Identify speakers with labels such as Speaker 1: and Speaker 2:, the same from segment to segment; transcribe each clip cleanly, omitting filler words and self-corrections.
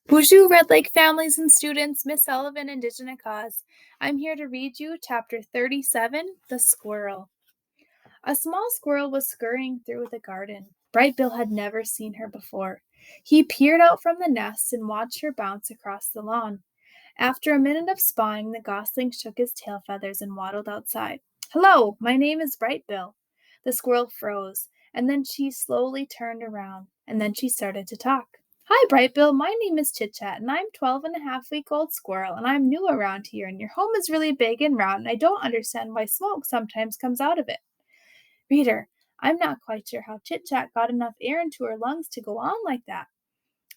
Speaker 1: Bonjour, Red Lake families and students, Miss Sullivan, Indigenous Cause. I'm here to read you Chapter 37, The Squirrel. A small squirrel was scurrying through the garden. Bright Bill had never seen her before. He peered out from the nest and watched her bounce across the lawn. After a minute of spying, the gosling shook his tail feathers and waddled outside. Hello, my name is Bright Bill. The squirrel froze, and then she slowly turned around, and then she started to talk. Hi, Bright Bill. My name is Chit Chat, and I'm 12-and-a-half-week-old squirrel, and I'm new around here, and your home is really big and round, and I don't understand why smoke sometimes comes out of it. Reader, I'm not quite sure how Chit Chat got enough air into her lungs to go on like that.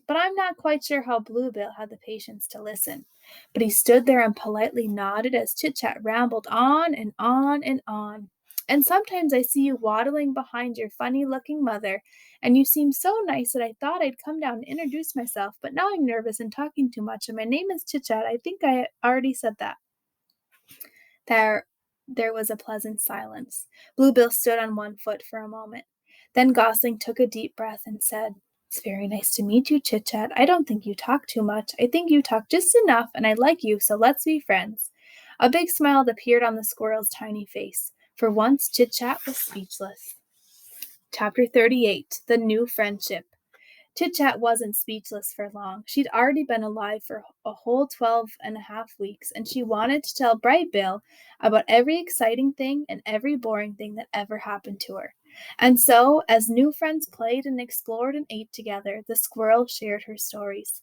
Speaker 1: But I'm not quite sure how Bluebill had the patience to listen. But he stood there and politely nodded as Chit Chat rambled on and on and on. And sometimes I see you waddling behind your funny-looking mother, and you seem so nice that I thought I'd come down and introduce myself, but now I'm nervous and talking too much, and my name is Chit Chat. I think I already said that. There was a pleasant silence. Bluebill stood on one foot for a moment. Then Gosling took a deep breath and said, It's very nice to meet you, Chit Chat. I don't think you talk too much. I think you talk just enough, and I like you, so let's be friends. A big smile appeared on the squirrel's tiny face. For once, Chit Chat was speechless. Chapter 38, The New Friendship. Chit Chat wasn't speechless for long. She'd already been alive for a whole 12-and-a-half weeks, and she wanted to tell Bright Bill about every exciting thing and every boring thing that ever happened to her. And so, as new friends played and explored and ate together, the squirrel shared her stories.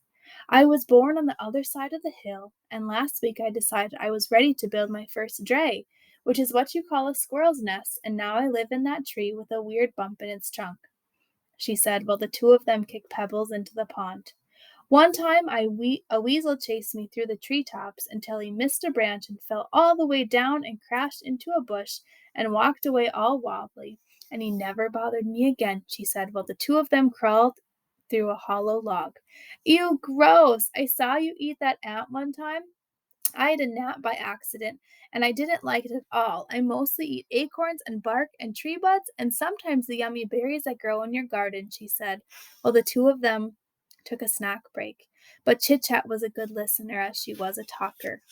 Speaker 1: I was born on the other side of the hill, and last week I decided I was ready to build my first dray, which is what you call a squirrel's nest, and now I live in that tree with a weird bump in its trunk, she said, while the two of them kicked pebbles into the pond. One time a weasel chased me through the treetops until he missed a branch and fell all the way down and crashed into a bush and walked away all wobbly, and he never bothered me again, she said, while the two of them crawled through a hollow log. Ew, gross! I saw you eat that ant one time. I had a gnat by accident, and I didn't like it at all. I mostly eat acorns and bark and tree buds and sometimes the yummy berries that grow in your garden, she said, while the two of them took a snack break. But Chit Chat was a good listener as she was a talker.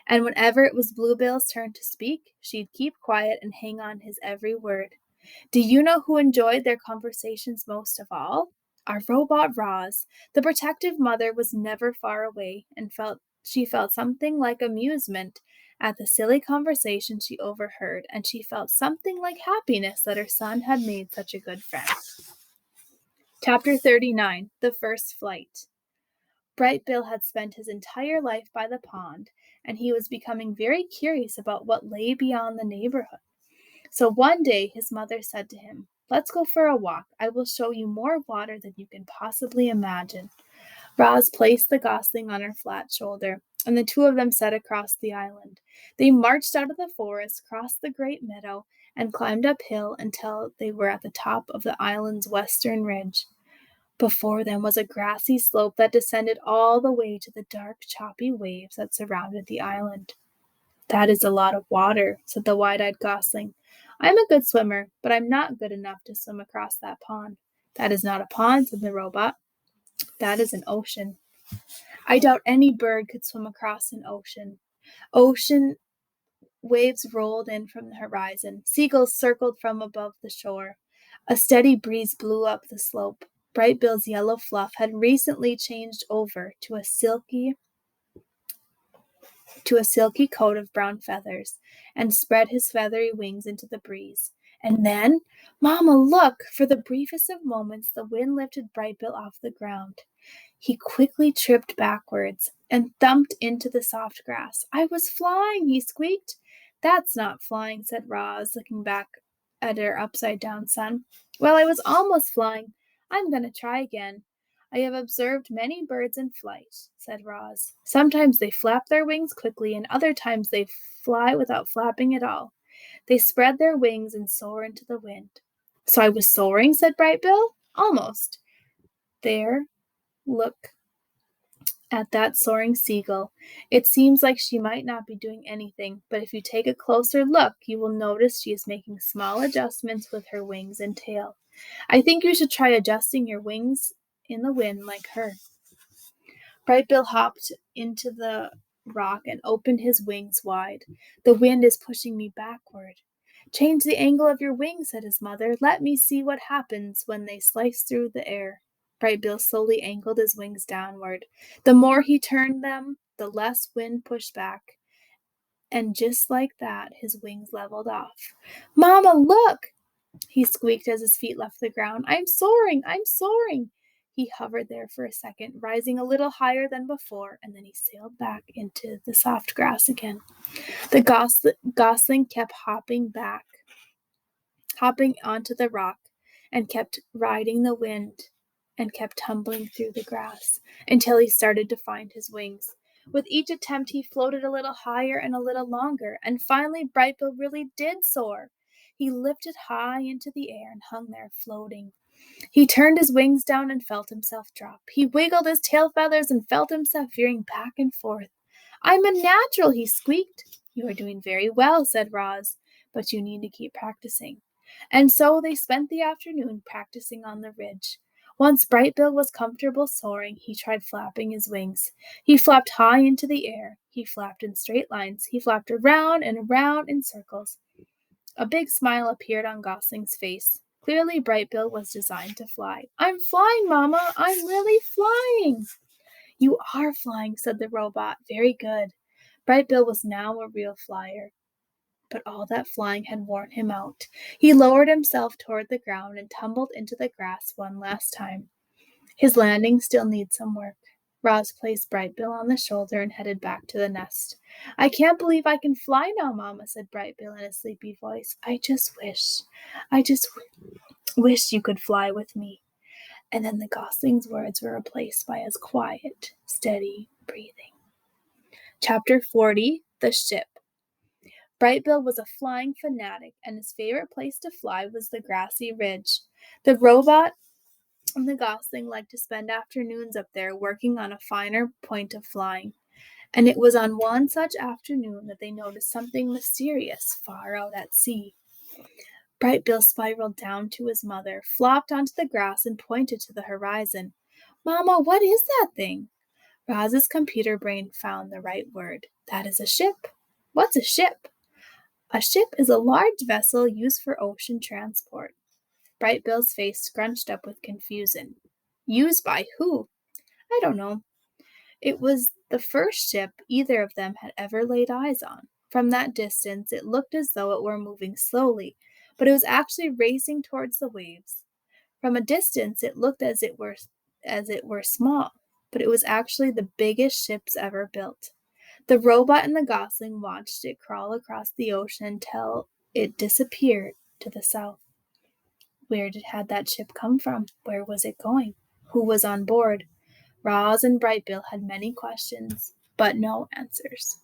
Speaker 1: And whenever it was Bluebill's turn to speak, she'd keep quiet and hang on his every word. Do you know who enjoyed their conversations most of all? Our robot Roz. The protective mother was never far away and she felt something like amusement at the silly conversation she overheard, and she felt something like happiness that her son had made such a good friend. Chapter 39, The First Flight. Bright Bill had spent his entire life by the pond, and he was becoming very curious about what lay beyond the neighborhood. So one day his mother said to him, Let's go for a walk. I will show you more water than you can possibly imagine. Roz placed the gosling on her flat shoulder, and the two of them set across the island. They marched out of the forest, crossed the great meadow, and climbed uphill until they were at the top of the island's western ridge. Before them was a grassy slope that descended all the way to the dark, choppy waves that surrounded the island. That is a lot of water, said the wide-eyed gosling. I'm a good swimmer, but I'm not good enough to swim across that pond. That is not a pond, said the robot. That is an ocean. I doubt any bird could swim across an ocean. Ocean waves rolled in from the horizon. Seagulls circled from above the shore. A steady breeze blew up the slope. Bright Bill's yellow fluff had recently changed over to a silky coat of brown feathers and spread his feathery wings into the breeze. And then, Mama, look! For the briefest of moments, the wind lifted Bright Bill off the ground. He quickly tripped backwards and thumped into the soft grass. I was flying, he squeaked. That's not flying, said Roz, looking back at her upside-down son. Well, I was almost flying. I'm going to try again. I have observed many birds in flight, said Roz. Sometimes they flap their wings quickly, and other times they fly without flapping at all. They spread their wings and soar into the wind. So I was soaring, said Bright Bill. Almost. There, look at that soaring seagull. It seems like she might not be doing anything, but if you take a closer look, you will notice she is making small adjustments with her wings and tail. I think you should try adjusting your wings in the wind like her. Bright Bill hopped into the rock and opened his wings wide. The wind is pushing me backward. Change the angle of your wings, said his mother. Let me see what happens when they slice through the air. Bright Bill slowly angled his wings downward. The more he turned them, the less wind pushed back. And just like that, his wings leveled off. Mama, look! He squeaked as his feet left the ground. I'm soaring! I'm soaring! He hovered there for a second, rising a little higher than before, and then he sailed back into the soft grass again. The gosling kept hopping onto the rock, and kept riding the wind, and kept tumbling through the grass, until he started to find his wings. With each attempt, he floated a little higher and a little longer, and finally Bright Bill really did soar. He lifted high into the air and hung there floating. He turned his wings down and felt himself drop. He wiggled his tail feathers and felt himself veering back and forth. I'm a natural, he squeaked. You are doing very well, said Roz, but you need to keep practicing. And so they spent the afternoon practicing on the ridge. Once Bright Bill was comfortable soaring, he tried flapping his wings. He flapped high into the air. He flapped in straight lines. He flapped around and around in circles. A big smile appeared on Gosling's face. Clearly, Bright Bill was designed to fly. I'm flying, Mama. I'm really flying. You are flying, said the robot. Very good. Bright Bill was now a real flyer. But all that flying had worn him out. He lowered himself toward the ground and tumbled into the grass one last time. His landing still needs some work. Roz placed Bright Bill on the shoulder and headed back to the nest. I can't believe I can fly now, Mama, said Bright Bill in a sleepy voice. I just wish you could fly with me. And then the gosling's words were replaced by his quiet, steady breathing. Chapter 40, The Ship. Bright Bill was a flying fanatic, and his favorite place to fly was the grassy ridge. The robot and the gosling liked to spend afternoons up there working on a finer point of flying. And it was on one such afternoon that they noticed something mysterious far out at sea. Bright Bill spiraled down to his mother, flopped onto the grass, and pointed to the horizon. Mama, what is that thing? Roz's computer brain found the right word. That is a ship. What's a ship? A ship is a large vessel used for ocean transport. Bright Bill's face scrunched up with confusion. Used by who? I don't know. It was the first ship either of them had ever laid eyes on. From that distance, it looked as though it were moving slowly, but it was actually racing towards the waves. From a distance, it looked as it were small, but it was actually the biggest ships ever built. The robot and the gosling watched it crawl across the ocean until it disappeared to the south. Where had that ship come from? Where was it going? Who was on board? Roz and Bright Bill had many questions, but no answers.